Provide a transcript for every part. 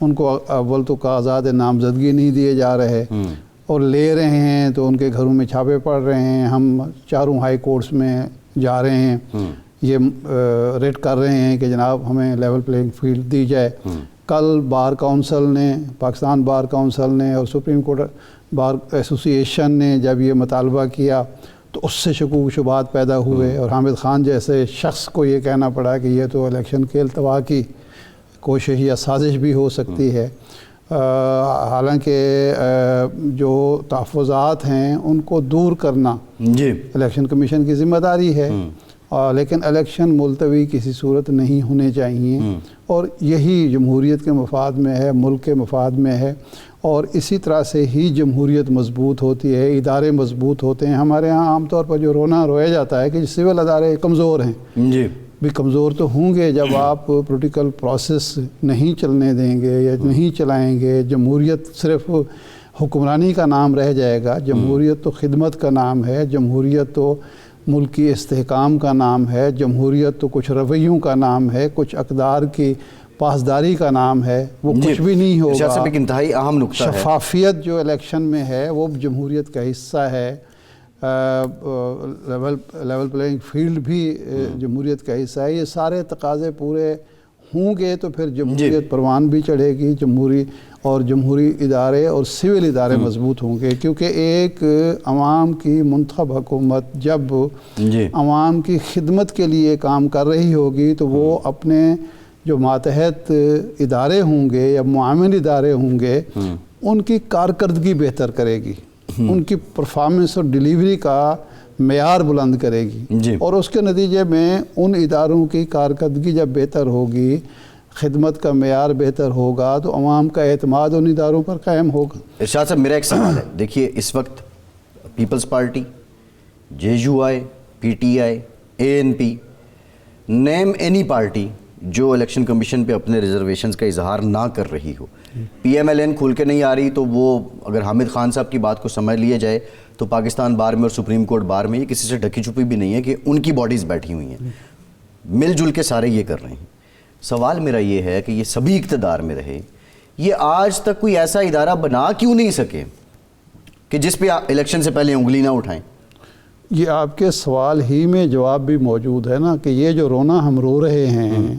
ان کو اول تو کاغذات نامزدگی نہیں دیے جا رہے اور لے رہے ہیں تو ان کے گھروں میں چھاپے پڑ رہے ہیں. ہم چاروں ہائی کورٹس میں جا رہے ہیں, یہ ریٹ کر رہے ہیں کہ جناب ہمیں لیول پلینگ فیلڈ دی جائے. کل بار کونسل نے, پاکستان بار کونسل نے اور سپریم کورٹ بار ایسوسی ایشن نے جب یہ مطالبہ کیا تو اس سے شکوک و شبہات پیدا ہوئے, اور حامد خان جیسے شخص کو یہ کہنا پڑا کہ یہ تو الیکشن کے التوا کی کوشش یا سازش بھی ہو سکتی ہے. حالانکہ جو تحفظات ہیں ان کو دور کرنا الیکشن کمیشن کی ذمہ داری ہے, لیکن الیکشن ملتوی کسی صورت نہیں ہونے چاہیے, اور یہی جمہوریت کے مفاد میں ہے, ملک کے مفاد میں ہے, اور اسی طرح سے ہی جمہوریت مضبوط ہوتی ہے, ادارے مضبوط ہوتے ہیں. ہمارے ہاں عام طور پر جو رویا جاتا ہے کہ سول ادارے کمزور ہیں, بھی کمزور تو ہوں گے جب آپ پولیٹیکل پروسیس نہیں چلنے دیں گے یا نہیں چلائیں گے. جمہوریت صرف حکمرانی کا نام رہ جائے گا. جمہوریت تو خدمت کا نام ہے, جمہوریت تو ملکی استحکام کا نام ہے, جمہوریت تو کچھ رویوں کا نام ہے, کچھ اقدار کی پاسداری کا نام ہے. وہ کچھ بھی نہیں ہوگا. ایک انتہائی اہم نقطہ ہے شفافیت جو الیکشن میں ہے وہ جمہوریت کا حصہ ہے. لیول پلینگ فیلڈ بھی جمہوریت کا حصہ ہے. یہ سارے تقاضے پورے ہوں گے تو پھر جمہوریت پروان بھی چڑھے گی. جمہوری ادارے اور سول ادارے مضبوط ہوں گے, کیونکہ ایک عوام کی منتخب حکومت جب عوام کی خدمت کے لیے کام کر رہی ہوگی تو وہ اپنے جو ماتحت ادارے ہوں گے یا معاون ادارے ہوں گے ان کی کارکردگی بہتر کرے گی, ان کی پرفارمنس اور ڈیلیوری کا معیار بلند کرے گی, اور اس کے نتیجے میں ان اداروں کی کارکردگی جب بہتر ہوگی, خدمت کا معیار بہتر ہوگا, تو عوام کا اعتماد ان اداروں پر قائم ہوگا. ارشاد صاحب میرا ایک سوال ہے, دیکھیے اس وقت Peoples Party, JUI, PTI, ANP, name any party جو الیکشن کمیشن پہ اپنے ریزرویشنز کا اظہار نہ کر رہی ہو, PMLN کھول کے نہیں آ رہی, تو وہ اگر حامد خان صاحب کی بات کو سمجھ لیا جائے تو پاکستان بار میں اور سپریم کورٹ بار میں یہ کسی سے ڈھکی چھپی بھی نہیں ہے کہ ان کی باڈیز بیٹھی ہوئی ہیں, مل جل کے سارے یہ کر رہے ہیں. سوال میرا یہ ہے کہ یہ سبھی اقتدار میں رہے, یہ آج تک کوئی ایسا ادارہ بنا کیوں نہیں سکے کہ جس پہ الیکشن سے پہلے انگلی نہ اٹھائیں؟ یہ آپ کے سوال ہی میں جواب بھی موجود ہے نا, کہ یہ جو رونا ہم رو رہے ہیں,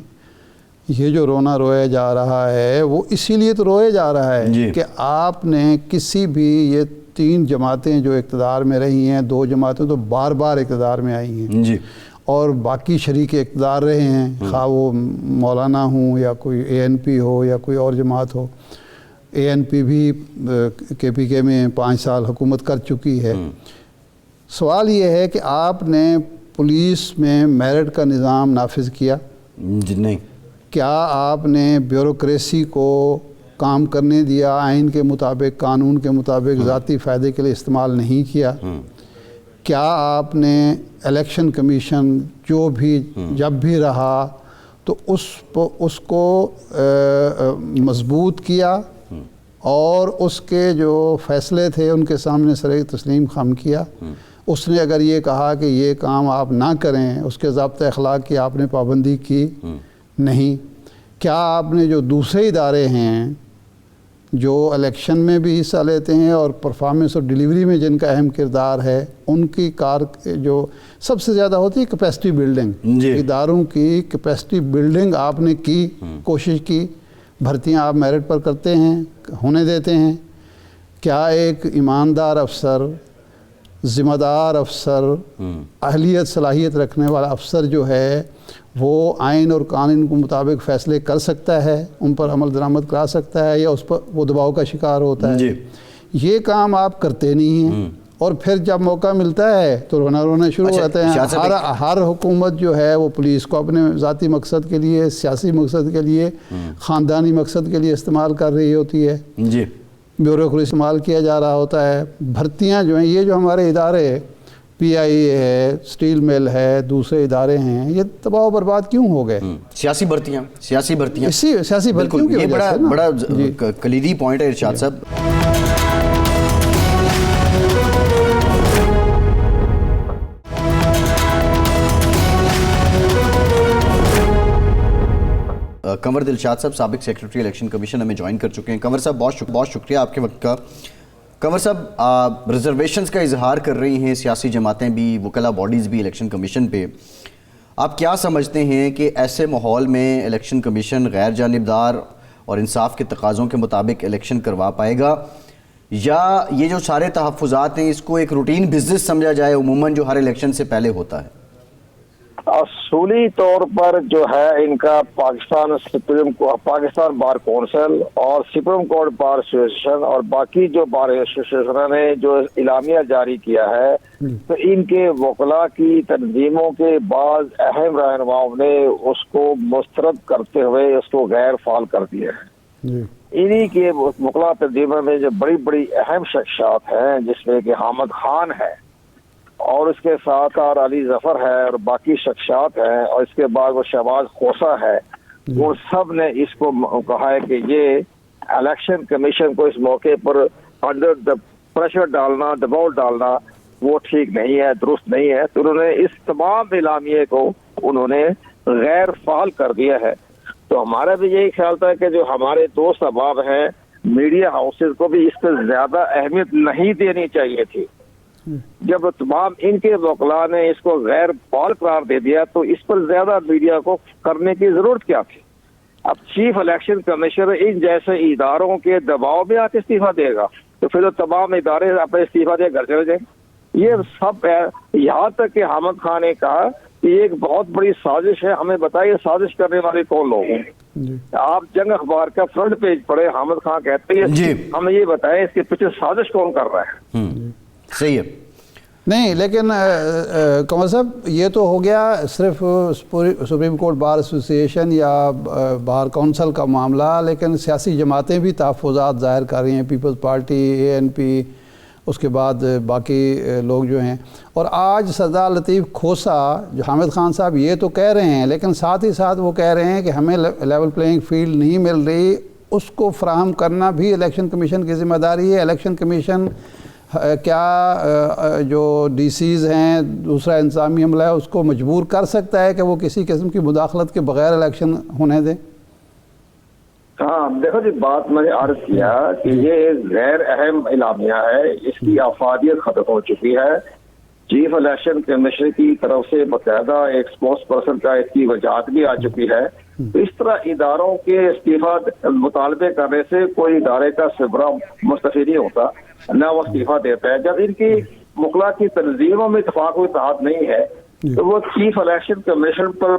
یہ جو رونا رویا جا رہا ہے وہ اسی لیے تو رویا جا رہا ہے کہ آپ نے کسی بھی, یہ 3 جماعتیں جو اقتدار میں رہی ہیں, 2 جماعتیں تو بار بار اقتدار میں آئی ہیں, اور باقی شریک اقتدار رہے ہیں, خواہ وہ مولانا ہوں یا کوئی ANP ہو یا کوئی اور جماعت ہو. ANP بھی KPK میں 5 سال حکومت کر چکی ہے. سوال یہ ہے کہ آپ نے پولیس میں میرٹ کا نظام نافذ کیا؟ نہیں. کیا آپ نے بیوروکریسی کو کام کرنے دیا, آئین کے مطابق, قانون کے مطابق ذاتی فائدے کے لیے استعمال نہیں کیا؟ کیا آپ نے الیکشن کمیشن جو بھی جب بھی رہا تو اس کو مضبوط کیا اور اس کے جو فیصلے تھے ان کے سامنے سر تسلیم خم کیا؟ اس نے اگر یہ کہا کہ یہ کام آپ نہ کریں, اس کے ضابطۂ اخلاق کی آپ نے پابندی کی؟ نہیں. کیا آپ نے جو دوسرے ادارے ہیں جو الیکشن میں بھی حصہ لیتے ہیں اور پرفارمنس اور ڈیلیوری میں جن کا اہم کردار ہے, ان کی جو سب سے زیادہ ہوتی ہے کیپیسٹی بلڈنگ, اداروں کی کیپیسٹی بلڈنگ آپ نے کی, کوشش کی, بھرتیاں آپ میرٹ پر کرتے ہیں, ہونے دیتے ہیں؟ کیا ایک ایماندار افسر, ذمہ دار افسر, اہلیت صلاحیت رکھنے والا افسر جو ہے وہ آئین اور قانون کے مطابق فیصلے کر سکتا ہے, ان پر عمل درآمد کرا سکتا ہے, یا اس پر وہ دباؤ کا شکار ہوتا ہے؟ یہ کام آپ کرتے نہیں ہیں, اور پھر جب موقع ملتا ہے تو رونا شروع ہو جاتے ہیں. ہر حکومت جو ہے وہ پولیس کو اپنے ذاتی مقصد کے لیے, سیاسی مقصد کے لیے, خاندانی مقصد کے لیے استعمال کر رہی ہوتی ہے, بیوروکریسی استعمال کیا جا رہا ہوتا ہے. بھرتیاں جو ہیں, یہ جو ہمارے ادارے PIA ہے, اسٹیل مل ہے, دوسرے ادارے ہیں, یہ تباہ و برباد کیوں ہو گئے؟ سیاسی بھرتیاں سیاسی بھرتیوں کی وجہ سے نا. بڑا کلیدی پوائنٹ ہے ارشاد صاحب. کنور دلشاد صاحب سابق سیکرٹری الیکشن کمیشن ہمیں جوائن کر چکے ہیں. کنور صاحب بہت شکریہ آپ کے وقت کا. کنور صاحب ریزرویشنز کا اظہار کر رہی ہیں سیاسی جماعتیں بھی, وکلا باڈیز بھی الیکشن کمیشن پہ. آپ کیا سمجھتے ہیں کہ ایسے ماحول میں الیکشن کمیشن غیر جانبدار اور انصاف کے تقاضوں کے مطابق الیکشن کروا پائے گا, یا یہ جو سارے تحفظات ہیں اس کو ایک روٹین بزنس سمجھا جائے عموماً جو ہر الیکشن سے پہلے ہوتا ہے؟ اصولی طور پر جو ہے ان کا پاکستان بار کونسل اور سپریم کورٹ بار ایسوسیشن اور باقی جو بار ایسوسیشن نے جو اعلامیہ جاری کیا ہے, تو ان کے وکلاء کی تنظیموں کے بعض اہم رہنماؤں نے اس کو مسترد کرتے ہوئے اس کو غیر فعال کر دیا ہے. انہی کے وکلاء تنظیموں میں جو بڑی بڑی اہم شخصیات ہیں, جس میں کہ حامد خان ہے اور اس کے ساتھ اور علی ظفر ہے اور باقی شخصیات ہیں, اور اس کے بعد وہ شہباز خوسا ہے, وہ سب نے اس کو کہا ہے کہ یہ الیکشن کمیشن کو اس موقع پر انڈر پریشر ڈالنا, دباؤ ڈالنا وہ ٹھیک نہیں ہے, درست نہیں ہے. تو انہوں نے اس تمام اعلامیے کو انہوں نے غیر فعال کر دیا ہے. تو ہمارا بھی یہی خیال تھا کہ جو ہمارے دوست احباب ہیں میڈیا ہاؤسز کو بھی اس پر زیادہ اہمیت نہیں دینی چاہیے تھی. جب تمام ان کے وکلاء نے اس کو غیر فعال قرار دے دیا تو اس پر زیادہ میڈیا کو کرنے کی ضرورت کیا تھی؟ اب چیف الیکشن کمشنر ان جیسے اداروں کے دباؤ میں آ کے استعفیٰ دے گا تو پھر تمام ادارے اپنے استعفیٰ دے گھر چلے جائیں. یہ سب یہاں تک کہ حامد خان نے کہا کہ یہ ایک بہت بڑی سازش ہے, ہمیں بتائیے سازش کرنے والے کون لوگ ہیں. آپ جنگ اخبار کا فرنٹ پیج پڑھے, حامد خان کہتے ہیں ہمیں یہ بتائیں اس کے پیچھے سازش کون کر رہا ہے. صحیح ہے. نہیں لیکن کنور صاحب یہ تو ہو گیا صرف سپریم کورٹ بار ایسوسیشن یا بار کونسل کا معاملہ, لیکن سیاسی جماعتیں بھی تحفظات ظاہر کر رہی ہیں, پیپلز پارٹی, ANP, اس کے بعد باقی لوگ جو ہیں. اور آج سردار لطیف کھوسا جو حامد خان صاحب یہ تو کہہ رہے ہیں, لیکن ساتھ ہی ساتھ وہ کہہ رہے ہیں کہ ہمیں لیول پلینگ فیلڈ نہیں مل رہی, اس کو فراہم کرنا بھی الیکشن کمیشن کی ذمہ داری ہے. الیکشن کمیشن کیا جو ڈی سیز ہیں, دوسرا انتظامی عملہ ہے, اس کو مجبور کر سکتا ہے کہ وہ کسی قسم کی مداخلت کے بغیر الیکشن ہونے دیں؟ ہاں دیکھو جی, بات میں نے عرض کیا کہ یہ غیر اہم اعلامیہ ہے, اس کی افادیت ختم ہو چکی ہے. چیف الیکشن کمیشن کی طرف سے باقاعدہ ایک اسپوکس پرسن کا اس کی وجاہت بھی آ چکی ہے. تو اس طرح اداروں کے استعفیٰ مطالبے کرنے سے کوئی ادارے کا سربراہ مستفید نہیں ہوتا, نہ وہ استعفیٰ دیتا ہے. جب ان کی وکلاء کی تنظیموں میں اتفاق و اتحاد نہیں ہے تو وہ چیف الیکشن کمیشن پر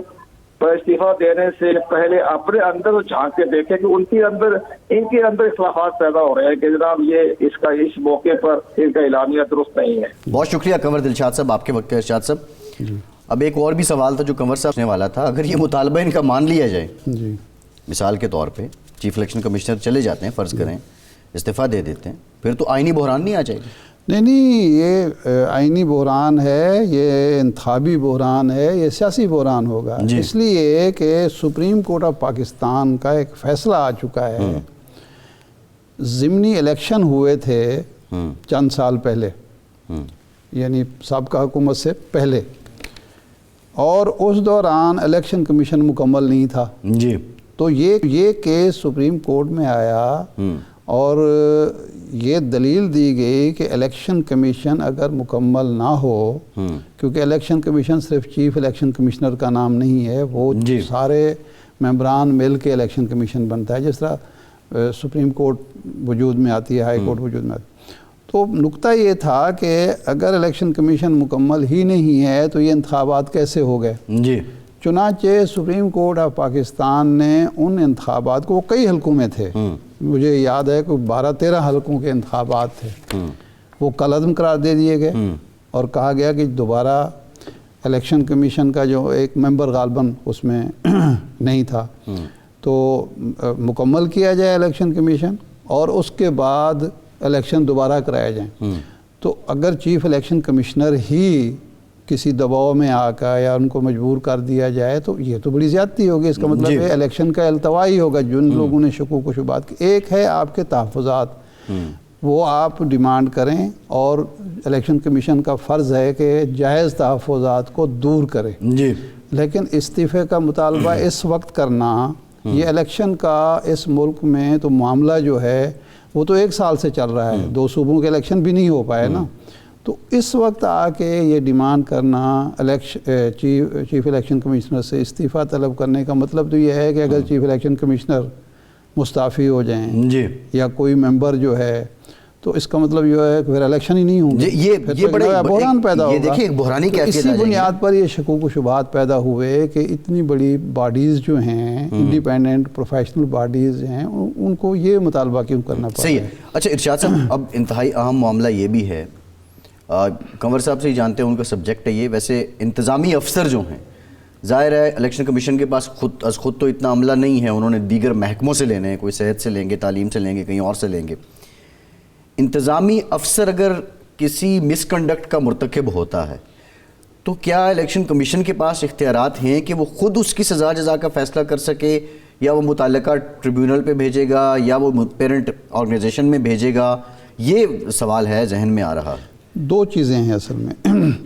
استعفیٰ دینے سے پہلے اپنے اندر جھانک کے دیکھیں کہ ان کے اندر اختلافات پیدا ہو رہے ہیں کہ جناب یہ اس موقع پر ان کا اعلامیہ درست نہیں ہے. بہت شکریہ کنور دلشاد صاحب آپ کے وقت کا. ارشاد صاحب, اب ایک اور بھی سوال تھا جو کنور صاحب نے والا تھا, اگر یہ مطالبہ ان کا مان لیا جائے, مثال کے طور پہ چیف الیکشن کمشنر چلے جاتے ہیں, فرض کریں استعفیٰ دے دیتے ہیں, پھر تو آئینی بحران نہیں آ جائے گا؟ نہیں, یہ آئینی بحران ہے, یہ انتخابی بحران ہے, یہ سیاسی بحران ہوگا. اس لیے کہ سپریم کورٹ آف پاکستان کا ایک فیصلہ آ چکا ہے. ضمنی الیکشن ہوئے تھے چند سال پہلے, یعنی سابقہ حکومت سے پہلے, اور اس دوران الیکشن کمیشن مکمل نہیں تھا. تو یہ کیس سپریم کورٹ میں آیا اور یہ دلیل دی گئی کہ الیکشن کمیشن اگر مکمل نہ ہو, کیونکہ الیکشن کمیشن صرف چیف الیکشن کمشنر کا نام نہیں ہے, وہ سارے ممبران مل کے الیکشن کمیشن بنتا ہے, جس طرح سپریم کورٹ وجود میں آتی ہے, ہائی کورٹ وجود میں آتی ہے. تو نقطہ یہ تھا کہ اگر الیکشن کمیشن مکمل ہی نہیں ہے تو یہ انتخابات کیسے ہو گئے؟ چنانچہ سپریم کورٹ آف پاکستان نے ان انتخابات کو, وہ کئی حلقوں میں تھے, مجھے یاد ہے کہ 12-13 حلقوں کے انتخابات تھے, وہ کالعدم قرار دے دیے گئے اور کہا گیا کہ دوبارہ الیکشن کمیشن کا جو ایک ممبر غالباً اس میں نہیں تھا تو مکمل کیا جائے الیکشن کمیشن, اور اس کے بعد الیکشن دوبارہ کرائے جائیں. تو اگر چیف الیکشن کمشنر ہی کسی دباؤ میں آ کر یا ان کو مجبور کر دیا جائے تو یہ تو بڑی زیادتی ہوگی. اس کا مطلب ہے الیکشن کا التوا ہی ہوگا. جن لوگوں نے شکوک و شبہات کی, ایک ہے آپ کے تحفظات, وہ آپ ڈیمانڈ کریں, اور الیکشن کمیشن کا فرض ہے کہ جائز تحفظات کو دور کرے. لیکن استعفے کا مطالبہ اس وقت کرنا یہ الیکشن کا اس ملک میں تو معاملہ جو ہے وہ تو 1 سال سے چل رہا ہے، 2 صوبوں کے الیکشن بھی نہیں ہو پائے نا. تو اس وقت آ کے یہ ڈیمانڈ کرنا چیف الیکشن کمشنر سے استعفیٰ طلب کرنے کا مطلب تو یہ ہے کہ اگر چیف الیکشن کمشنر مستعفی ہو جائیں جی یا کوئی ممبر جو ہے تو اس کا مطلب یہ ہے کہ پھر الیکشن ہی نہیں ہوں گے. یہ بڑا بحران پیدا ہوگا. یہ دیکھیں ایک بحرانی کیفیت اسی بنیاد پر یہ شکوک و شبہات پیدا ہوئے کہ اتنی بڑی باڈیز جو ہیں انڈیپینڈنٹ پروفیشنل باڈیز ہیں ان کو یہ مطالبہ کیوں کرنا پڑا. صحیح ہے. اچھا ارشاد صاحب، اب انتہائی اہم معاملہ یہ بھی ہے، کنور صاحب سے ہی جانتے ہیں ان کا سبجیکٹ ہے یہ. ویسے انتظامی افسر جو ہیں، ظاہر ہے الیکشن کمیشن کے پاس خود تو اتنا عملہ نہیں ہے، انہوں نے دیگر محکموں سے لینے ہیں، کوئی صحت سے لیں گے، تعلیم سے لیں گے، کہیں اور سے لیں گے. انتظامی افسر اگر کسی مس کنڈکٹ کا مرتکب ہوتا ہے تو کیا الیکشن کمیشن کے پاس اختیارات ہیں کہ وہ خود اس کی سزا جزا کا فیصلہ کر سکے، یا وہ متعلقہ ٹریبیونل پہ بھیجے گا، یا وہ پیرنٹ آرگنائزیشن میں بھیجے گا؟ یہ سوال ہے ذہن میں آ رہا. 2 چیزیں ہیں اصل میں.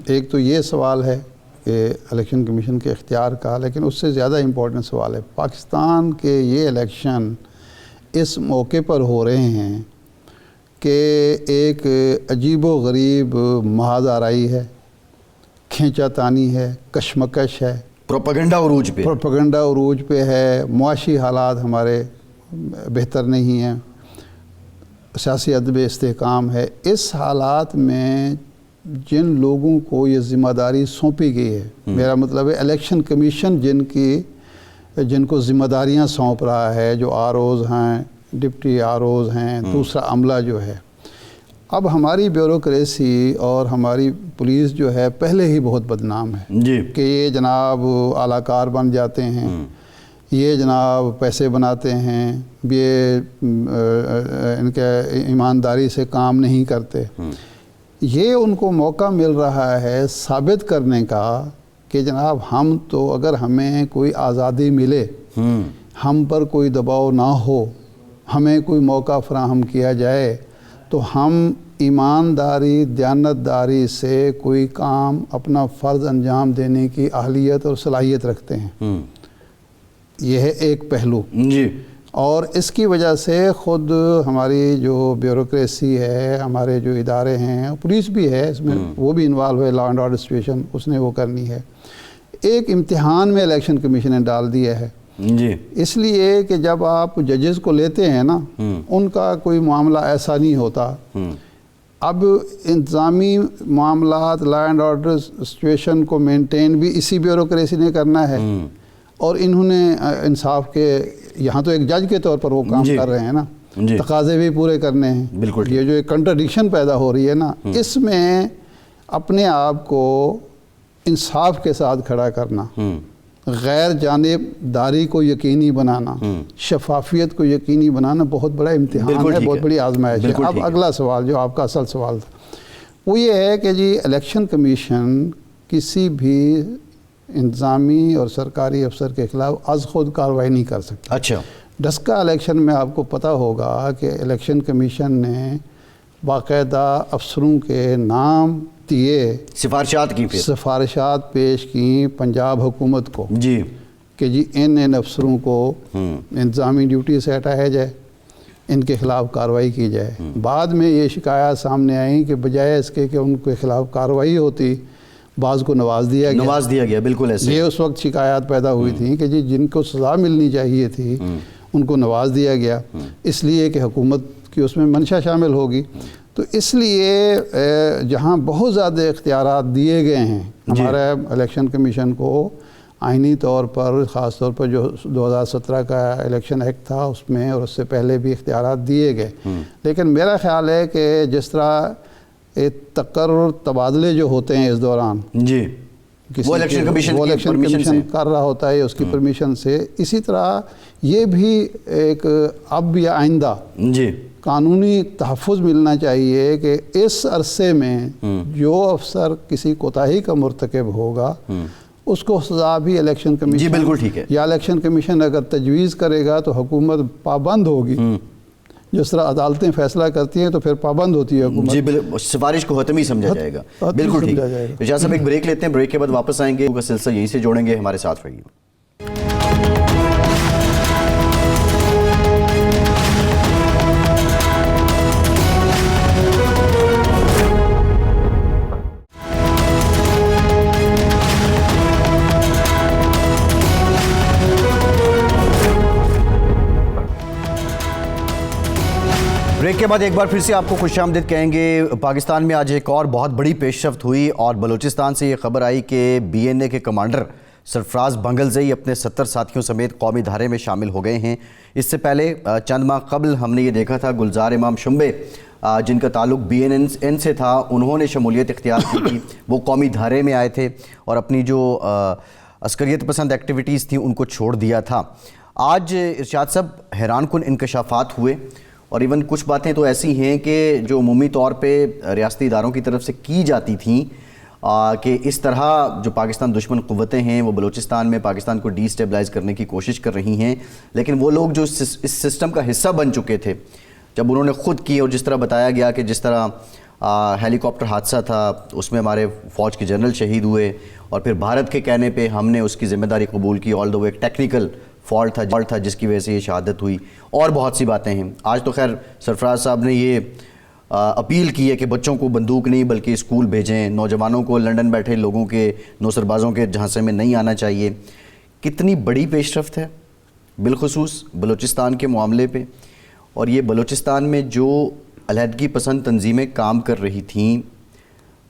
ایک تو یہ سوال ہے کہ الیکشن کمیشن کے اختیار کا، لیکن اس سے زیادہ امپورٹنٹ سوال ہے پاکستان کے یہ الیکشن اس موقع پر ہو رہے ہیں کہ ایک عجیب و غریب محاذ آرائی ہے، کھینچا تانی ہے، کشمکش ہے، پروپیگنڈا عروج پہ ہے. معاشی حالات ہمارے بہتر نہیں ہیں، سیاسی عدم استحکام ہے. اس حالات میں جن لوگوں کو یہ ذمہ داری سونپی گئی ہے، میرا مطلب ہے الیکشن کمیشن جن کو ذمہ داریاں سونپ رہا ہے، جو ROs ہیں، ڈپٹی ROs ہیں، دوسرا عملہ جو ہے. اب ہماری بیوروکریسی اور ہماری پولیس جو ہے پہلے ہی بہت بدنام ہے جی کہ یہ جناب اعلیٰ کار بن جاتے ہیں، یہ جناب پیسے بناتے ہیں، یہ ان کے ایمانداری سے کام نہیں کرتے. یہ ان کو موقع مل رہا ہے ثابت کرنے کا کہ جناب ہم تو، اگر ہمیں کوئی آزادی ملے، ہم پر کوئی دباؤ نہ ہو، ہمیں کوئی موقع فراہم کیا جائے تو ہم ایمانداری دیانتداری سے کوئی کام، اپنا فرض انجام دینے کی اہلیت اور صلاحیت رکھتے ہیں. یہ ہے ایک پہلو. جی اور اس کی وجہ سے خود ہماری جو بیوروکریسی ہے، ہمارے جو ادارے ہیں، پولیس بھی ہے اس میں، وہ بھی انوالو ہے، لا اینڈ آرڈر سچویشن اس نے وہ کرنی ہے. ایک امتحان میں الیکشن کمیشن نے ڈال دیا ہے. جی اس لیے کہ جب آپ ججز کو لیتے ہیں نا، ان کا کوئی معاملہ ایسا نہیں ہوتا. اب انتظامی معاملات، لا اینڈ آرڈر سچویشن کو مینٹین بھی اسی بیوروکریسی نے کرنا ہے، اور انہوں نے انصاف کے، یہاں تو ایک جج کے طور پر وہ کام کر رہے ہیں نا، تقاضے بھی پورے کرنے ہیں. بالکل یہ جو ایک کنٹرڈکشن پیدا ہو رہی ہے نا، اس میں اپنے آپ کو انصاف کے ساتھ کھڑا کرنا، غیر جانبداری کو یقینی بنانا، شفافیت کو یقینی بنانا بہت بڑا امتحان ہے، بہت بڑی آزمائش ہے. اب اگلا سوال جو آپ کا اصل سوال تھا وہ یہ ہے کہ جی الیکشن کمیشن کسی بھی انتظامی اور سرکاری افسر کے خلاف از خود کارروائی نہیں کر سکتا. اچھا. ڈسکا الیکشن میں آپ کو پتہ ہوگا کہ الیکشن کمیشن نے باقاعدہ افسروں کے نام دیے، سفارشات پیش کی پنجاب حکومت کو جی کہ جی ان افسروں کو انتظامی ڈیوٹی سے ہٹایا جائے، ان کے خلاف کارروائی کی جائے. بعد میں یہ شکایات سامنے آئیں کہ بجائے اس کے کہ ان کے خلاف کارروائی ہوتی، بعض کو نواز دیا گیا. بالکل ایسے یہ اس وقت شکایات پیدا ہوئی تھیں کہ جی جن کو سزا ملنی چاہیے تھی ان کو نواز دیا گیا، اس لیے کہ حکومت کی اس میں منشا شامل ہوگی. تو اس لیے جہاں بہت زیادہ اختیارات دیے گئے ہیں ہمارے الیکشن کمیشن کو آئینی طور پر، خاص طور پر جو 2017 کا الیکشن ایکٹ تھا اس میں، اور اس سے پہلے بھی اختیارات دیے گئے. لیکن میرا خیال ہے کہ جس طرح تقرر تبادلے جو ہوتے ہیں اس دوران، جی وہ الیکشن کمیشن کر رہا ہوتا ہے اس کی پرمیشن سے، اسی طرح یہ بھی ایک اب یا آئندہ جی قانونی تحفظ ملنا چاہیے کہ اس عرصے میں جو افسر کسی کوتاہی کا مرتکب ہوگا اس کو سزا بھی الیکشن کمیشن، جی بالکل ٹھیک ہے، یا الیکشن کمیشن اگر تجویز کرے گا تو حکومت پابند ہوگی. جس طرح عدالتیں فیصلہ کرتی ہیں تو پھر پابند ہوتی ہے حکومت. جی سفارش کو حتمی سمجھا جائے گا. بالکل ٹھیک. ارشاد صاحب ایک بریک لیتے ہیں، بریک کے بعد واپس آئیں گے، کا سلسلہ یہیں سے جوڑیں گے. ہمارے ساتھ رہیے. بریک کے بعد ایک بار پھر سے آپ کو خوش آمدید کہیں گے۔ پاکستان میں آج ایک اور بہت بڑی پیش رفت ہوئی اور بلوچستان سے یہ خبر آئی کہ بی این اے کے کمانڈر سرفراز بنگلزئی اپنے 70 ساتھیوں سمیت قومی دھارے میں شامل ہو گئے ہیں۔ اس سے پہلے چند ماہ قبل ہم نے یہ دیکھا تھا گلزار امام شمبے جن کا تعلق بی این این سے تھا، انہوں نے شمولیت اختیار کی تھی، وہ قومی دھارے میں آئے تھے اور اپنی جو عسکریت پسند ایکٹیویٹیز تھیں ان کو چھوڑ دیا تھا۔ آج ارشاد صاحب حیران کن انکشافات ہوئے اور ایون کچھ باتیں تو ایسی ہیں کہ جو عمومی طور پہ ریاستی اداروں کی طرف سے کی جاتی تھیں کہ اس طرح جو پاکستان دشمن قوتیں ہیں وہ بلوچستان میں پاکستان کو ڈی اسٹیبلائز کرنے کی کوشش کر رہی ہیں، لیکن وہ لوگ جو اس سسٹم کا حصہ بن چکے تھے جب انہوں نے خود کی، اور جس طرح بتایا گیا کہ جس طرح ہیلی کاپٹر حادثہ تھا اس میں ہمارے فوج کے جنرل شہید ہوئے اور پھر بھارت کے کہنے پہ ہم نے اس کی ذمہ داری قبول کی، آل دو ایک ٹیکنیکل فالٹ تھا جس کی وجہ سے یہ شہادت ہوئی، اور بہت سی باتیں ہیں۔ آج تو خیر سرفراز صاحب نے یہ اپیل کی ہے کہ بچوں کو بندوق نہیں بلکہ اسکول بھیجیں، نوجوانوں کو لنڈن بیٹھے لوگوں کے نوسربازوں کے جھانسے میں نہیں آنا چاہیے۔ کتنی بڑی پیش رفت ہے بالخصوص بلوچستان کے معاملے پہ، اور یہ بلوچستان میں جو علیحدگی پسند تنظیمیں کام کر رہی تھیں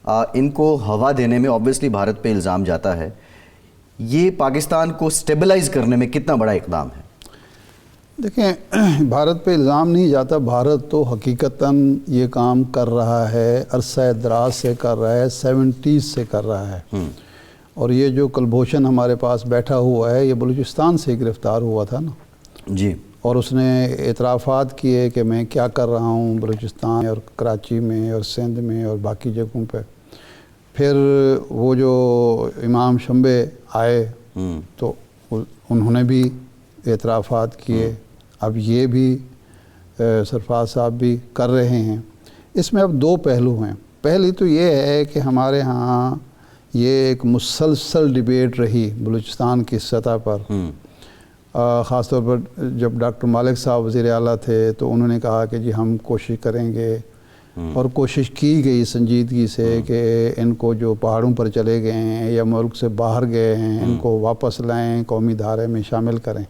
ان کو ہوا دینے میں اوبویسلی بھارت پہ الزام جاتا ہے۔ یہ پاکستان کو سٹیبلائز کرنے میں کتنا بڑا اقدام ہے؟ دیکھیں، بھارت پہ الزام نہیں جاتا، بھارت تو حقیقتاً یہ کام کر رہا ہے، عرصہ دراز سے کر رہا ہے، 70s سے کر رہا ہے۔ اور یہ جو کلبھوشن ہمارے پاس بیٹھا ہوا ہے یہ بلوچستان سے گرفتار ہوا تھا نا جی، اور اس نے اعترافات کیے کہ میں کیا کر رہا ہوں بلوچستان اور کراچی میں اور سندھ میں اور باقی جگہوں پہ۔ پھر وہ جو امام شمبے آئے تو انہوں نے بھی اعترافات کیے، اب یہ بھی سرفراز صاحب بھی کر رہے ہیں۔ اس میں اب دو پہلو ہیں۔ پہلی تو یہ ہے کہ ہمارے ہاں یہ ایک مسلسل ڈیبیٹ رہی بلوچستان کی سطح پر، خاص طور پر جب ڈاکٹر مالک صاحب وزیر اعلیٰ تھے تو انہوں نے کہا کہ جی ہم کوشش کریں گے، اور کوشش کی گئی سنجیدگی سے کہ ان کو جو پہاڑوں پر چلے گئے ہیں یا ملک سے باہر گئے ہیں ان کو واپس لائیں، قومی دھارے میں شامل کریں۔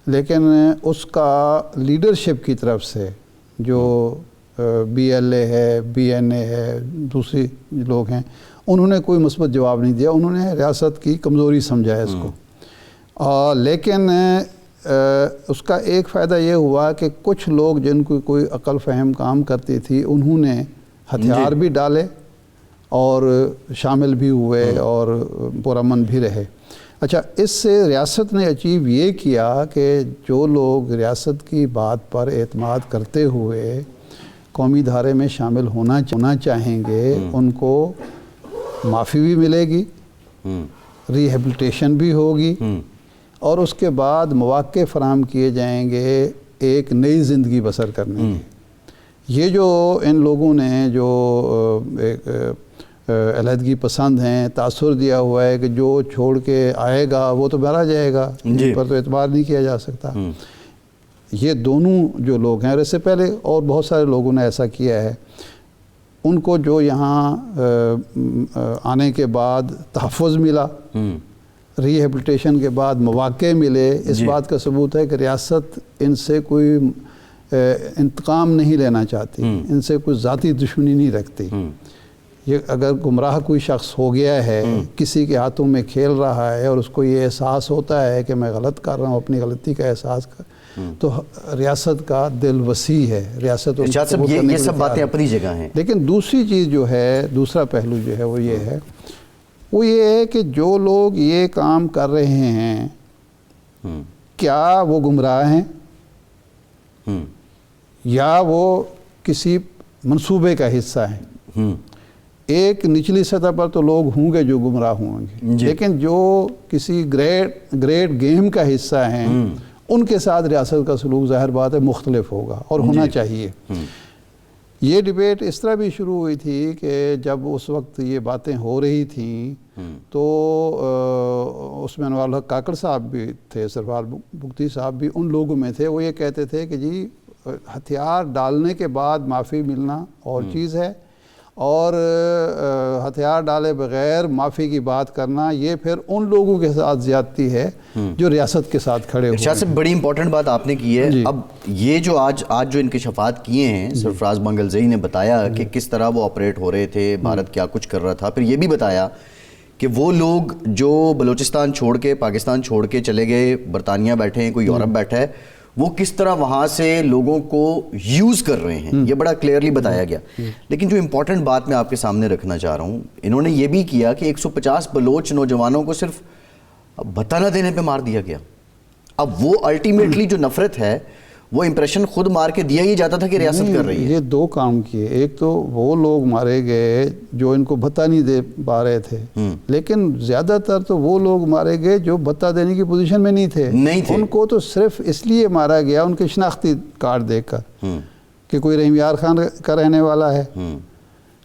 لیکن اس کا لیڈرشپ کی طرف سے جو بی ایل اے ہے، بی این اے ہے، دوسری لوگ ہیں، انہوں نے کوئی مثبت جواب نہیں دیا، انہوں نے ریاست کی کمزوری سمجھا ہے اس کو۔ لیکن اس کا ایک فائدہ یہ ہوا کہ کچھ لوگ جن کو کوئی عقل فہم کام کرتی تھی انہوں نے ہتھیار بھی ڈالے اور شامل بھی ہوئے اور پرامن بھی رہے۔ اچھا، اس سے ریاست نے اچیو یہ کیا کہ جو لوگ ریاست کی بات پر اعتماد کرتے ہوئے قومی دھارے میں شامل ہونا چاہیں گے ان کو معافی بھی ملے گی، ریہیبلیٹیشن بھی ہوگی، اور اس کے بعد مواقع فراہم کیے جائیں گے ایک نئی زندگی بسر کرنے کی۔ یہ جو ان لوگوں نے جو علیحدگی پسند ہیں تاثر دیا ہوا ہے کہ جو چھوڑ کے آئے گا وہ تو مارا جائے گا، ان پر تو اعتبار نہیں کیا جا سکتا، یہ دونوں جو لوگ ہیں، اور اس سے پہلے اور بہت سارے لوگوں نے ایسا کیا ہے، ان کو جو یہاں آنے کے بعد تحفظ ملا، ریہیبلیٹیشن کے بعد مواقع ملے، اس بات کا ثبوت ہے کہ ریاست ان سے کوئی انتقام نہیں لینا چاہتی، ان سے کوئی ذاتی دشمنی نہیں رکھتی۔ یہ اگر گمراہ کوئی شخص ہو گیا ہے، کسی کے ہاتھوں میں کھیل رہا ہے اور اس کو یہ احساس ہوتا ہے کہ میں غلط کر رہا ہوں، اپنی غلطی کا احساس تو ریاست کا دل وسیع ہے، ریاست یہ سب باتیں اپنی جگہ ہیں۔ لیکن دوسری چیز جو ہے، دوسرا پہلو جو ہے وہ یہ ہے، وہ یہ ہے کہ جو لوگ یہ کام کر رہے ہیں کیا وہ گمراہ ہیں یا وہ کسی منصوبے کا حصہ ہیں؟ ایک نچلی سطح پر تو لوگ ہوں گے جو گمراہ ہوں گے، لیکن جو کسی گریٹ گیم کا حصہ ہیں ان کے ساتھ ریاست کا سلوک ظاہر بات ہے مختلف ہوگا اور ہونا چاہیے۔ یہ ڈیبیٹ اس طرح بھی شروع ہوئی تھی کہ جب اس وقت یہ باتیں ہو رہی تھیں تو اس میں انوار الحق کاکڑ صاحب بھی تھے، سرفراز بگٹی صاحب بھی ان لوگوں میں تھے، وہ یہ کہتے تھے کہ جی ہتھیار ڈالنے کے بعد معافی ملنا اور چیز ہے، اور ہتھیار ڈالے بغیر معافی کی بات کرنا، یہ پھر ان لوگوں کے ساتھ زیادتی ہے جو ریاست کے ساتھ کھڑے ہوئے ارشاد صاحب بڑی امپورٹنٹ بات آپ نے کی ہے. اب یہ جو آج جو انکشافات کیے ہیں سرفراز منگلزئی نے بتایا کہ کس طرح وہ آپریٹ ہو رہے تھے، بھارت کیا کچھ کر رہا تھا، پھر یہ بھی بتایا کہ وہ لوگ جو بلوچستان چھوڑ کے پاکستان چھوڑ کے چلے گئے، برطانیہ بیٹھے ہیں، کوئی یورپ بیٹھا ہے، وہ کس طرح وہاں سے لوگوں کو یوز کر رہے ہیں، یہ بڑا کلیئرلی بتایا گیا. لیکن جو امپورٹنٹ بات میں آپ کے سامنے رکھنا چاہ رہا ہوں، انہوں نے یہ بھی کیا کہ 150 بلوچ نوجوانوں کو صرف بھتہ نہ دینے پہ مار دیا گیا. اب وہ الٹیمیٹلی جو نفرت ہے وہ امپریشن خود مار کے دیا ہی جاتا تھا کہ ریاست کر رہی ہے. یہ دو کام کیے، ایک تو وہ لوگ مارے گئے جو ان کو بھتہ نہیں دے پا رہے تھے، لیکن زیادہ تر تو وہ لوگ مارے گئے جو بھتہ دینے کی پوزیشن میں نہیں تھے. ان کو تو صرف اس لیے مارا گیا ان کے شناختی کارڈ دیکھ کر کہ کوئی رحیم یار خان کا رہنے والا ہے،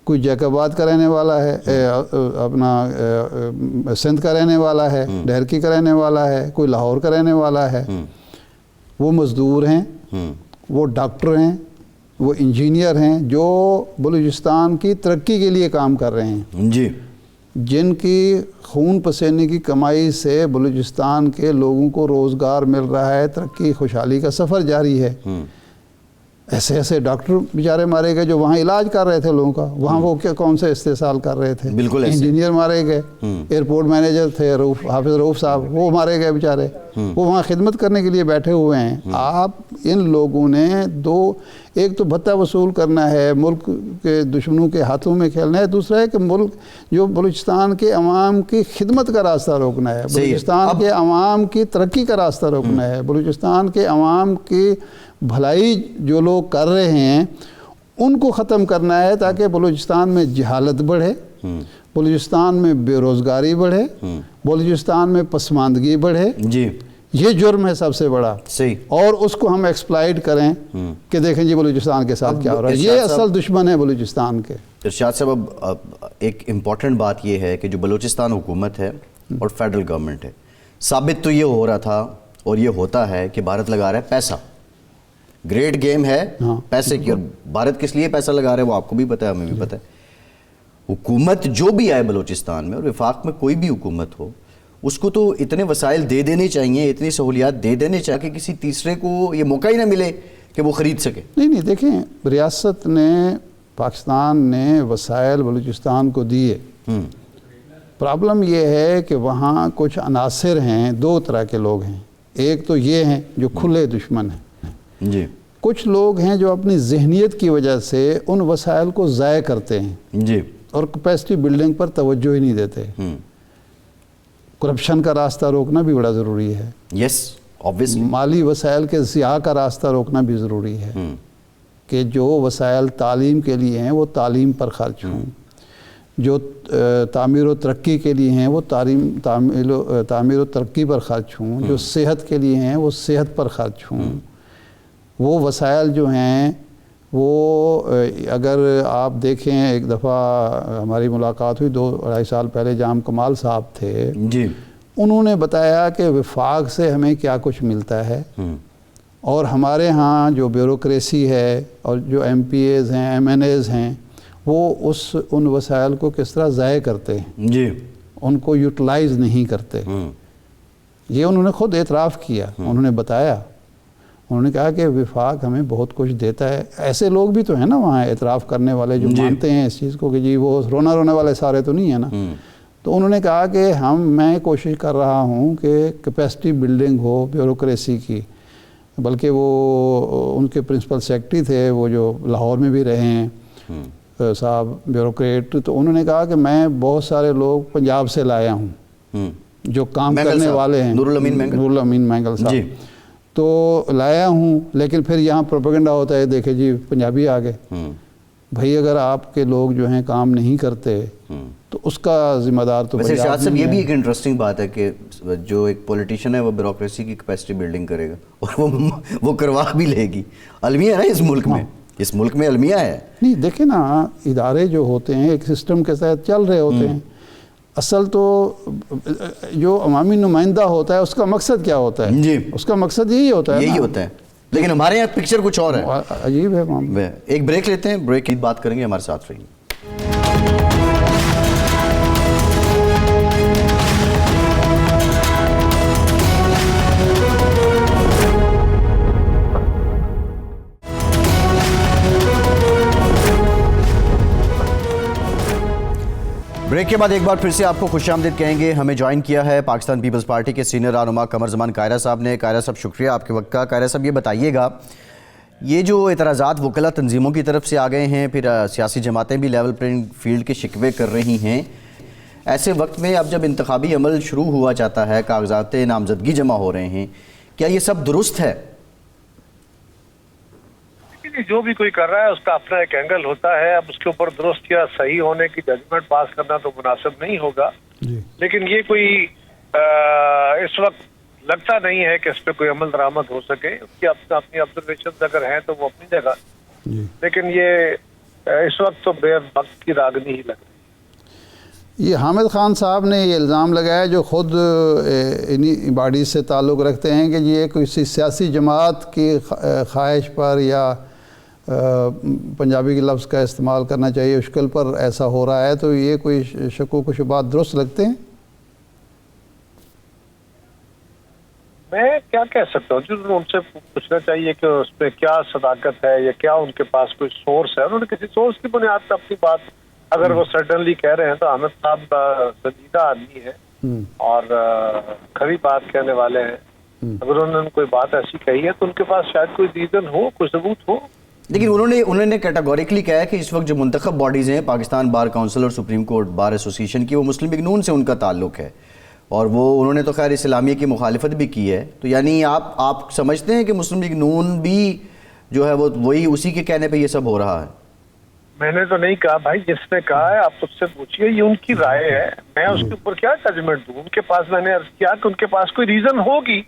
کوئی جیکباد کا رہنے والا ہے، اپنا سندھ کا رہنے والا ہے، ڈہرکی کا رہنے والا ہے، کوئی لاہور کا رہنے والا ہے. وہ مزدور ہیں، وہ ڈاکٹر ہیں، وہ انجینئر ہیں جو بلوچستان کی ترقی کے لیے کام کر رہے ہیں، جی، جن کی خون پسینے کی کمائی سے بلوچستان کے لوگوں کو روزگار مل رہا ہے، ترقی خوشحالی کا سفر جاری ہے. ایسے ایسے ڈاکٹر بیچارے مارے گئے جو وہاں علاج کر رہے تھے لوگوں کا، وہاں وہ کون سے استحصال کر رہے تھے. بالکل انجینئر مارے گئے، ایئرپورٹ مینیجر تھے حافظ رؤوف صاحب، وہ مارے گئے بیچارے، وہ وہاں خدمت کرنے کے لیے بیٹھے ہوئے ہیں. آپ ان لوگوں نے ایک تو بھتہ وصول کرنا ہے، ملک کے دشمنوں کے ہاتھوں میں کھیلنا ہے، دوسرا ہے کہ ملک جو بلوچستان کے عوام کی خدمت کا راستہ روکنا ہے، بلوچستان کے عوام کی ترقی کا راستہ روکنا ہے، بلوچستان کے عوام کی بھلائی جو لوگ کر رہے ہیں ان کو ختم کرنا ہے تاکہ بلوچستان میں جہالت بڑھے، بلوچستان میں بے روزگاری بڑھے، بلوچستان میں پسماندگی بڑھے. جی، یہ جرم ہے سب سے بڑا. صحیح. اور اس کو ہم ایکسپلائٹ کریں کہ دیکھیں جی بلوچستان کے ساتھ کیا ہو رہا ہے. یہ اصل دشمن ہے بلوچستان کے. ارشاد صاحب اب ایک امپورٹنٹ بات یہ ہے کہ جو بلوچستان حکومت ہے اور فیڈرل گورنمنٹ ہے، ثابت تو یہ ہو رہا تھا اور یہ ہوتا ہے کہ بھارت لگا رہا ہے پیسہ. گریٹ گیم ہے پیسے کی، اور بھارت کس لیے پیسہ لگا رہا ہے وہ آپ کو بھی پتہ ہے، ہمیں بھی پتہ ہے. حکومت جو بھی آئے بلوچستان میں اور وفاق میں کوئی بھی حکومت ہو، اس کو تو اتنے وسائل دے دینے چاہیے، اتنی سہولیات دے دینے چاہیے کہ کسی تیسرے کو یہ موقع ہی نہ ملے کہ وہ خرید سکے. نہیں دیکھیں، ریاست نے، پاکستان نے وسائل بلوچستان کو دیے. پرابلم یہ ہے کہ وہاں کچھ عناصر ہیں، دو طرح کے لوگ ہیں. ایک تو یہ ہیں جو کھلے دشمن ہیں، جی. کچھ لوگ ہیں جو اپنی ذہنیت کی وجہ سے ان وسائل کو ضائع کرتے ہیں، جی، اور کیپیسٹی بلڈنگ پر توجہ ہی نہیں دیتے. کرپشن کا راستہ روکنا بھی بڑا ضروری ہے. یس، obviously. مالی وسائل کے ضیاع کا راستہ روکنا بھی ضروری ہے کہ جو وسائل تعلیم کے لیے ہیں وہ تعلیم پر خرچ ہوں، جو تعمیر و ترقی کے لیے ہیں وہ تعمیر و ترقی پر خرچ ہوں، جو صحت کے لیے ہیں وہ صحت پر خرچ ہوں. وہ وسائل جو ہیں وہ اگر آپ دیکھیں، ایک دفعہ ہماری ملاقات ہوئی 2-2.5 سال پہلے، جام کمال صاحب تھے، جی، انہوں نے بتایا کہ وفاق سے ہمیں کیا کچھ ملتا ہے اور ہمارے ہاں جو بیوروکریسی ہے اور جو ایم پی ایز ہیں، ایم این ایز ہیں، وہ ان وسائل کو کس طرح ضائع کرتے ہیں، جی، ان کو یوٹیلائز نہیں کرتے. یہ انہوں نے خود اعتراف کیا، انہوں نے بتایا، انہوں نے کہا کہ وفاق ہمیں بہت کچھ دیتا ہے. ایسے لوگ بھی تو ہیں نا وہاں اعتراف کرنے والے جو مانتے ہیں اس چیز کو کہ جی وہ رونے والے سارے تو نہیں ہیں نا. تو انہوں نے کہا کہ میں کوشش کر رہا ہوں کہ کیپیسٹی بلڈنگ ہو بیوروکریسی کی. بلکہ وہ ان کے پرنسپل سیکرٹری تھے وہ جو لاہور میں بھی رہے ہیں صاحب بیوروکریٹ، تو انہوں نے کہا کہ میں بہت سارے لوگ پنجاب سے لایا ہوں جو کام کرنے والے ہیں، نور الامین مینگل صاحب، تو لایا ہوں. لیکن پھر یہاں پروپیگنڈا ہوتا ہے، دیکھیں جی پنجابی آ گئے. بھائی اگر آپ کے لوگ جو ہیں کام نہیں کرتے تو اس کا ذمہ دار تو ویسے شاہد صاحب یہ بھی ایک انٹرسٹنگ بات ہے کہ جو ایک پولیٹیشین ہے وہ بیوروکریسی کی کیپیسٹی بلڈنگ کرے گا اور وہ کروا بھی لے گی. المیہ ہے نا اس ملک میں، اس ملک میں المیہ ہے. نہیں دیکھیں نا، ادارے جو ہوتے ہیں ایک سسٹم کے تحت چل رہے ہوتے ہیں. اصل تو جو عوامی نمائندہ ہوتا ہے اس کا مقصد کیا ہوتا ہے؟ جی، اس کا مقصد یہی ہوتا ہے، یہی ہوتا ہے. لیکن ہمارے یہاں پکچر کچھ اور ہے. عجیب ہے معاملہ. ایک بریک لیتے ہیں، بریک کی بات کریں گے، ہمارے ساتھ رہیے. بریک کے بعد ایک بار پھر سے آپ کو خوش آمدید کہیں گے. ہمیں جوائن کیا ہے پاکستان پیپلز پارٹی کے سینئر رہنما قمر زمان قاہرہ صاحب نے. قاہرہ صاحب شکریہ آپ کے وقت کا. قاہرہ صاحب یہ بتائیے گا، یہ جو اعتراضات وکلا تنظیموں کی طرف سے آ گئے ہیں، پھر سیاسی جماعتیں بھی لیول پلینگ فیلڈ کے شکوے کر رہی ہیں، ایسے وقت میں اب جب انتخابی عمل شروع ہوا چاہتا ہے، کاغذات نامزدگی جمع ہو رہے ہیں، کیا یہ سب درست ہے؟ جو بھی کوئی کر رہا ہے اس کا اپنا ایک اینگل ہوتا ہے. اب اس کے اوپر درست یا صحیح ہونے کی ججمنٹ پاس کرنا تو مناسب نہیں ہوگا. لیکن یہ کوئی اس وقت لگتا نہیں ہے کہ اس پہ کوئی عمل درآمد ہو سکے. اس کی اپنی آبزرویشن اگر ہیں تو وہ اپنی جگہ، لیکن یہ اس وقت تو بے وقت کی راگنی ہی لگ رہی ہے. یہ حامد خان صاحب نے یہ الزام لگایا، جو خود انہی باڈیز سے تعلق رکھتے ہیں، کہ یہ کسی سیاسی جماعت کی خواہش پر یا پنجابی کے لفظ کا استعمال کرنا چاہیے اشکل پر ایسا ہو رہا ہے. تو یہ کوئی شکوک و شبہات درست لگتے ہیں؟ میں کیا کہہ سکتا ہوں، جو ان سے پوچھنا چاہیے کہ اس پہ کیا صداقت ہے یا کیا ان کے پاس کوئی سورس ہے. انہوں نے کسی سورس کی بنیاد پہ اپنی بات اگر وہ سڈنلی کہہ رہے ہیں تو حامد صاحب سنجیدہ آدمی ہے اور کھری بات کہنے والے ہیں. اگر انہوں نے کوئی بات ایسی کہی ہے تو ان کے پاس شاید کوئی ریزن ہو، کوئی ثبوت ہو. لیکن انہوں نے کیٹاگوریکلی کہا ہے کہ اس وقت جو منتخب باڈیز ہیں، پاکستان بار کونسل اور سپریم کورٹ بار ایسوسیشن کی، وہ مسلم لیگ نون سے ان کا تعلق ہے، اور وہ انہوں نے تو خیر اسلامیہ کی مخالفت بھی کی ہے. تو یعنی آپ سمجھتے ہیں کہ مسلم لیگ نون بھی جو ہے وہ وہی اسی کے کہنے پہ یہ سب ہو رہا ہے؟ میں نے تو نہیں کہا بھائی، جس نے کہا ہے آپ اس سے پوچھیے، یہ ان کی رائے ہے. میں اس کے اوپر کیا ججمنٹ دوں؟ ان کے پاس، میں نے عرض کیا کہ ان کے پاس کوئی ریزن ہوگی،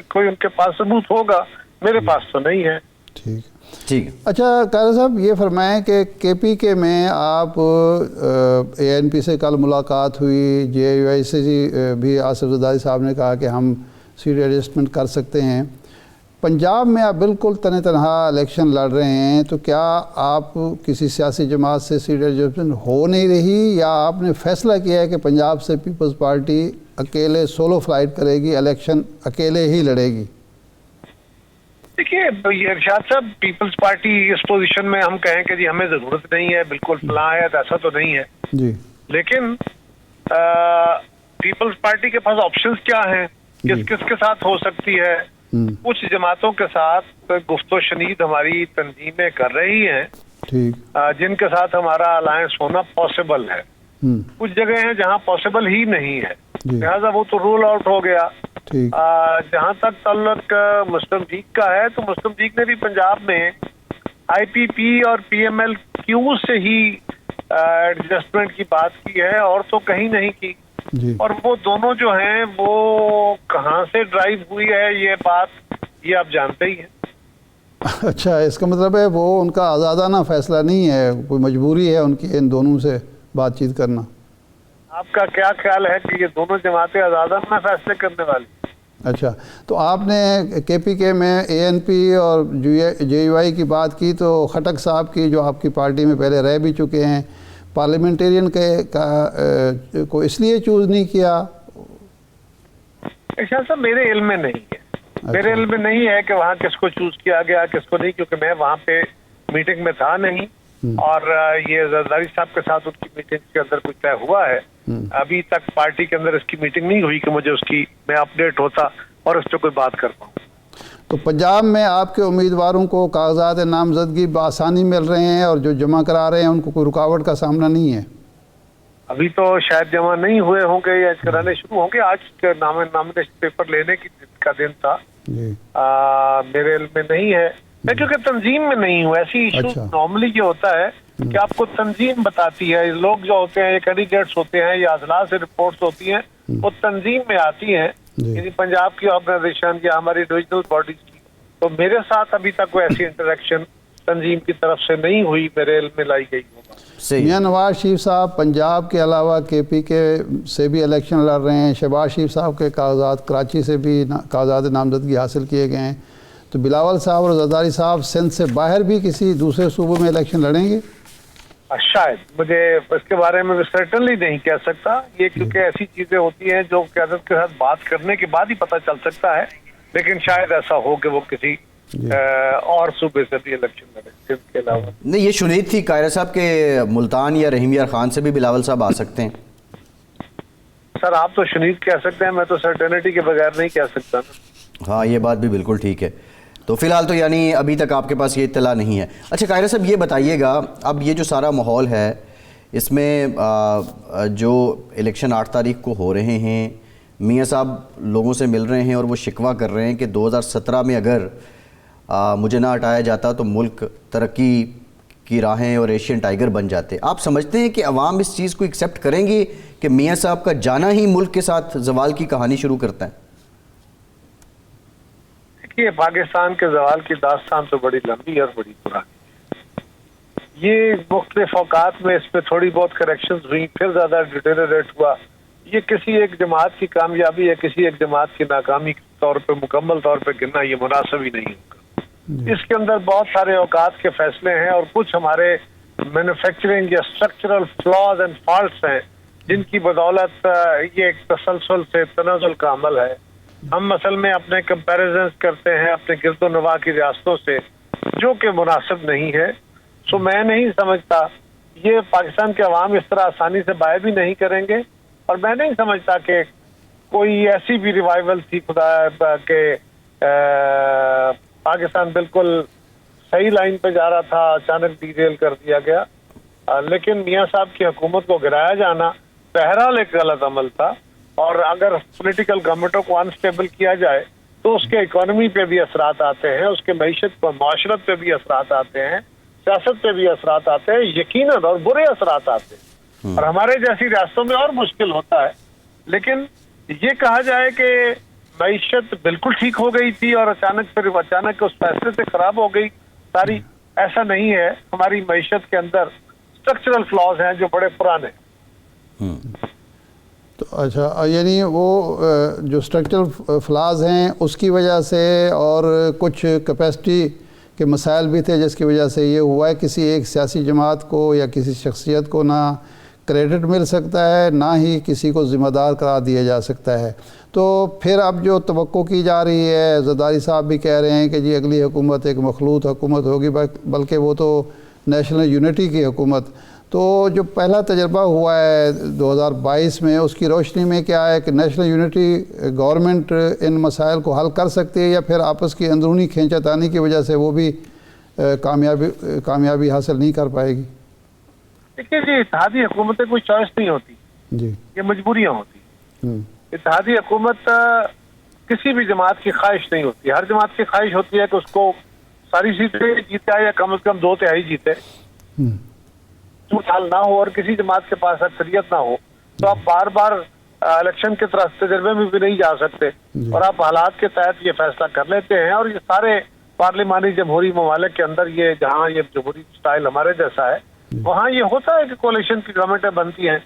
کوئی ان کے پاس ثبوت ہوگا. میرے پاس تو نہیں ہے. ٹھیک. اچھا قاہرہ صاحب یہ فرمائیں کہ کے پی کے میں آپ اے این پی سے کل ملاقات ہوئی، جے یو آئی سے بھی آصف زرداری صاحب نے کہا کہ ہم سیٹ ایڈجسٹمنٹ کر سکتے ہیں. پنجاب میں آپ بالکل تنہا الیکشن لڑ رہے ہیں، تو کیا آپ کسی سیاسی جماعت سے سیٹ ایڈجسٹمنٹ ہو نہیں رہی، یا آپ نے فیصلہ کیا ہے کہ پنجاب سے پیپلز پارٹی اکیلے سولو فلائٹ کرے گی، الیکشن اکیلے ہی لڑے گی؟ دیکھیے ارشاد صاحب، پیپلز پارٹی اس پوزیشن میں ہم کہیں کہ جی ہمیں ضرورت نہیں ہے، بالکل فلاں ہے، ایسا تو نہیں ہے جی. لیکن پیپلز پارٹی کے پاس آپشنز کیا ہیں، کس کس کے ساتھ ہو سکتی ہے. کچھ جماعتوں کے ساتھ گفت و شنید ہماری تنظیمیں کر رہی ہیں جن کے ساتھ ہمارا الائنس ہونا پاسبل ہے. کچھ جگہ ہیں جہاں پاسبل ہی نہیں ہے، لہٰذا وہ تو رول آؤٹ ہو گیا. جہاں تک تعلق مسلم لیگ کا ہے تو مسلم لیگ نے بھی پنجاب میں آئی پی پی اور پی ایم ایل کیو سے ہی ایڈجسٹمنٹ کی بات کی ہے، اور تو کہیں نہیں کی. اور وہ دونوں جو ہیں وہ کہاں سے ڈرائیو ہوئی ہے یہ بات، یہ آپ جانتے ہی ہیں. اچھا، اس کا مطلب ہے وہ ان کا آزادانہ فیصلہ نہیں ہے، کوئی مجبوری ہے ان کی ان دونوں سے بات چیت کرنا. آپ کا کیا خیال ہے کہ یہ دونوں جماعتیں آزادانہ فیصلے کرنے والی؟ اچھا، تو آپ نے کے پی کے میں اے این پی اور جے یو آئی کی بات کی، تو خٹک صاحب کی جو آپ کی پارٹی میں پہلے رہ بھی چکے ہیں، پارلیمنٹیرین کو اس لیے چوز نہیں کیا؟ ارشاد صاحب میرے علم میں نہیں ہے. میرے علم میں نہیں ہے کہ وہاں کس کو چوز کیا گیا کس کو نہیں، کیونکہ میں وہاں پہ میٹنگ میں تھا نہیں، اور یہ زرداری صاحب کے ساتھ ان کی میٹنگ کے اندر کچھ طے ہوا ہے. ابھی تک پارٹی کے اندر اس کی میٹنگ نہیں ہوئی کہ مجھے اس کی میں اپڈیٹ ہوتا اور اس پہ کوئی بات کر پاؤں. تو پنجاب میں آپ کے امیدواروں کو کاغذات نامزدگی بآسانی مل رہے ہیں، اور جو جمع کرا رہے ہیں ان کو کوئی رکاوٹ کا سامنا نہیں ہے؟ ابھی تو شاید جمع نہیں ہوئے ہوں گے یا کرانے شروع ہوں گے. آج نامنیشن پیپر لینے کا دن تھا. میرے علم میں نہیں ہے، میں کیونکہ تنظیم میں نہیں ہوں. ایسی ایشو نارملی یہ ہوتا ہے کہ آپ کو تنظیم بتاتی ہے. لوگ جو ہوتے ہیں، یہ کینڈیڈیٹس ہوتے ہیں یا اضلاع سے رپورٹس ہوتی ہیں، وہ تنظیم میں آتی ہیں، یعنی پنجاب کی آرگنائزیشن یا ہماری ڈویژنل باڈیز کی. تو میرے ساتھ ابھی تک کوئی ایسی انٹریکشن تنظیم کی طرف سے نہیں ہوئی، میرے علم میں لائی گئی ہوگا. میاں نواز شریف صاحب پنجاب کے علاوہ کے پی کے سے بھی الیکشن لڑ رہے ہیں. شہباز شریف صاحب کے کاغذات کراچی سے بھی کاغذات نامزدگی حاصل کیے گئے ہیں. تو بلاول صاحب اور زرداری صاحب سندھ سے باہر بھی کسی دوسرے صوبوں میں الیکشن لڑیں گے؟ شاید، مجھے اس کے بارے میں سرٹنلی نہیں کہہ سکتا یہ، کیونکہ ایسی چیزیں ہوتی ہیں جو قیادت کے ساتھ بات کرنے کے بعد ہی پتہ چل سکتا ہے. لیکن شاید ایسا ہو کہ وہ کسی اور صوبے سے بھی الیکشن لڑے سندھ کے علاوہ. نہیں، یہ شنید تھی قاہرہ صاحب کہ ملتان یا رحیم یار خان سے بھی بلاول صاحب آ سکتے ہیں. سر آپ تو شنید کہہ سکتے ہیں، میں تو سرٹینٹی کے بغیر نہیں کہہ سکتا نا. ہاں یہ بات بھی بالکل ٹھیک ہے. تو فی الحال تو یعنی ابھی تک آپ کے پاس یہ اطلاع نہیں ہے. اچھا قاہرہ صاحب یہ بتائیے گا، اب یہ جو سارا ماحول ہے اس میں جو الیکشن 8 تاریخ کو ہو رہے ہیں، میاں صاحب لوگوں سے مل رہے ہیں اور وہ شکوہ کر رہے ہیں کہ 2017 میں اگر مجھے نہ ہٹایا جاتا تو ملک ترقی کی راہیں اور ایشین ٹائیگر بن جاتے. آپ سمجھتے ہیں کہ عوام اس چیز کو ایکسیپٹ کریں گے کہ میاں صاحب کا جانا ہی ملک کے ساتھ زوال کی کہانی شروع کرتا ہے؟ دیکھیے پاکستان کے زوال کی داستان تو بڑی لمبی اور بڑی پرانی. یہ مختلف اوقات میں اس پہ تھوڑی بہت کریکشنز ہوئی، پھر زیادہ ڈیٹیریٹ ہوا. یہ کسی ایک جماعت کی کامیابی یا کسی ایک جماعت کی ناکامی کے طور پہ مکمل طور پہ گننا یہ مناسب ہی نہیں ہوگا. اس کے اندر بہت سارے اوقات کے فیصلے ہیں اور کچھ ہمارے مینوفیکچرنگ یا اسٹرکچرل فلاز اینڈ فالٹس ہیں جن کی بدولت یہ ایک تسلسل سے تنازل کا عمل ہے. ہم اصل میں اپنے کمپیریزنز کرتے ہیں اپنے گرد و نواح کی ریاستوں سے جو کہ مناسب نہیں ہے. سو میں نہیں سمجھتا یہ پاکستان کے عوام اس طرح آسانی سے بائے بھی نہیں کریں گے، اور میں نہیں سمجھتا کہ کوئی ایسی بھی ریوائول تھی خدا کہ پاکستان بالکل صحیح لائن پہ جا رہا تھا، اچانک ڈی ریل کر دیا گیا. لیکن میاں صاحب کی حکومت کو گرایا جانا بہرحال ایک غلط عمل تھا، اور اگر پولیٹیکل گورنمنٹوں کو انسٹیبل کیا جائے تو اس کے اکانومی پہ بھی اثرات آتے ہیں، اس کے معیشت پر معاشرت پہ بھی اثرات آتے ہیں، سیاست پہ بھی اثرات آتے ہیں یقیناً، اور برے اثرات آتے ہیں، اور ہمارے جیسی ریاستوں میں اور مشکل ہوتا ہے. لیکن یہ کہا جائے کہ معیشت بالکل ٹھیک ہو گئی تھی اور اچانک اس فیصلے سے خراب ہو گئی ساری، ایسا نہیں ہے. ہماری معیشت کے اندر اسٹرکچرل فلاز ہیں جو بڑے پرانے. تو اچھا یعنی وہ جو اسٹرکچرل فلاز ہیں اس کی وجہ سے اور کچھ کیپیسٹی کے مسائل بھی تھے جس کی وجہ سے یہ ہوا ہے. کسی ایک سیاسی جماعت کو یا کسی شخصیت کو نہ کریڈٹ مل سکتا ہے نہ ہی کسی کو ذمہ دار قرار دیا جا سکتا ہے. تو پھر اب جو توقع کی جا رہی ہے، زرداری صاحب بھی کہہ رہے ہیں کہ جی اگلی حکومت ایک مخلوط حکومت ہوگی، بلکہ وہ تو نیشنل یونٹی کی حکومت. تو جو پہلا تجربہ ہوا ہے 2022 میں، اس کی روشنی میں کیا ہے کہ نیشنل یونٹی گورنمنٹ ان مسائل کو حل کر سکتی ہے، یا پھر آپس کی اندرونی کھینچا تانی کی وجہ سے وہ بھی کامیابی حاصل نہیں کر پائے گی؟ دیکھیے جی، اتحادی حکومتیں کوئی چوائس نہیں ہوتی جی، یہ مجبوریاں ہوتی. اتحادی حکومت کسی بھی جماعت کی خواہش نہیں ہوتی. ہر جماعت کی خواہش ہوتی ہے کہ اس کو ساری سیٹیں جیتے یا کم از کم 2/3 جیتے، حال نہ ہو اور کسی جماعت کے پاس اکثریت نہ ہو تو آپ بار بار الیکشن کے طرف تجربے میں بھی نہیں جا سکتے، اور آپ حالات کے تحت یہ فیصلہ کر لیتے ہیں. اور یہ سارے پارلیمانی جمہوری ممالک کے اندر یہ جہاں یہ جمہوری سٹائل ہمارے جیسا ہے وہاں یہ ہوتا ہے کہ کولیشن کی گورنمنٹیں بنتی ہیں،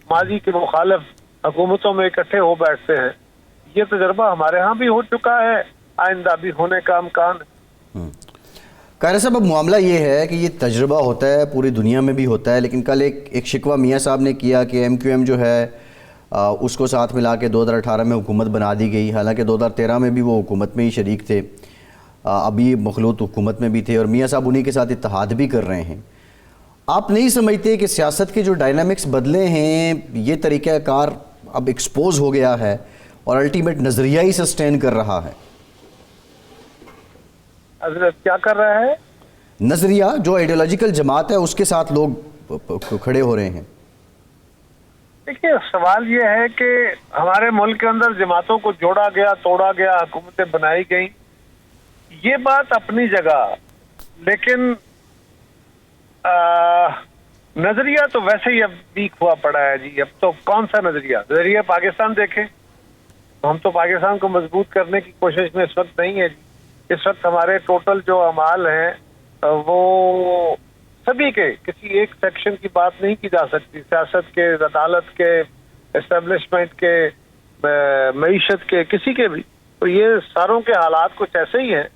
ماضی کے مخالف حکومتوں میں اکٹھے ہو بیٹھتے ہیں. یہ تجربہ ہمارے ہاں بھی ہو چکا ہے، آئندہ بھی ہونے کا امکان ہے. قاہرہ صاحب اب معاملہ یہ ہے کہ یہ تجربہ ہوتا ہے، پوری دنیا میں بھی ہوتا ہے، لیکن کل ایک شکوہ میاں صاحب نے کیا کہ ایم کیو ایم جو ہے اس کو ساتھ ملا کے 2018 میں حکومت بنا دی گئی، حالانکہ 2013 میں بھی وہ حکومت میں ہی شریک تھے، ابھی مخلوط حکومت میں بھی تھے، اور میاں صاحب انہی کے ساتھ اتحاد بھی کر رہے ہیں. آپ نہیں سمجھتے کہ سیاست کے جو ڈائنامکس بدلے ہیں، یہ طریقہ کار اب ایکسپوز ہو گیا ہے اور الٹیمیٹ نظریہ ہی سسٹین کر رہا ہے؟ حضرت کیا کر رہا ہے؟ نظریہ جو آئیڈیولوجیکل جماعت ہے اس کے ساتھ لوگ کھڑے ہو رہے ہیں. دیکھیے سوال یہ ہے کہ ہمارے ملک کے اندر جماعتوں کو جوڑا گیا، توڑا گیا، حکومتیں بنائی گئیں، یہ بات اپنی جگہ، لیکن نظریہ تو ویسے ہی اب ویک ہوا پڑا ہے جی. اب تو کون سا نظریہ پاکستان دیکھیں، ہم تو پاکستان کو مضبوط کرنے کی کوشش میں اس وقت نہیں ہے جی. اس وقت ہمارے ٹوٹل جو اعمال ہیں وہ سبھی کے، کسی ایک سیکشن کی بات نہیں کی جا سکتی، سیاست کے، عدالت کے، اسٹیبلشمنٹ کے، معیشت کے، کسی کے بھی. تو یہ ساروں کے حالات کچھ ایسے ہی ہیں،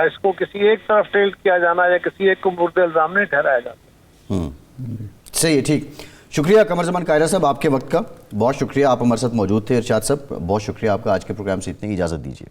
اس کو کسی ایک طرف ٹیلٹ کیا جانا یا کسی ایک کو مورد الزام نہیں ٹھہرایا جاتا. صحیح ہے، ٹھیک. شکریہ قمر زمان قاہرہ صاحب آپ کے وقت کا، بہت شکریہ، آپ ہمارے ساتھ موجود تھے. ارشاد صاحب بہت شکریہ آپ کا، آج کے پروگرام سے اتنی اجازت دیجیے.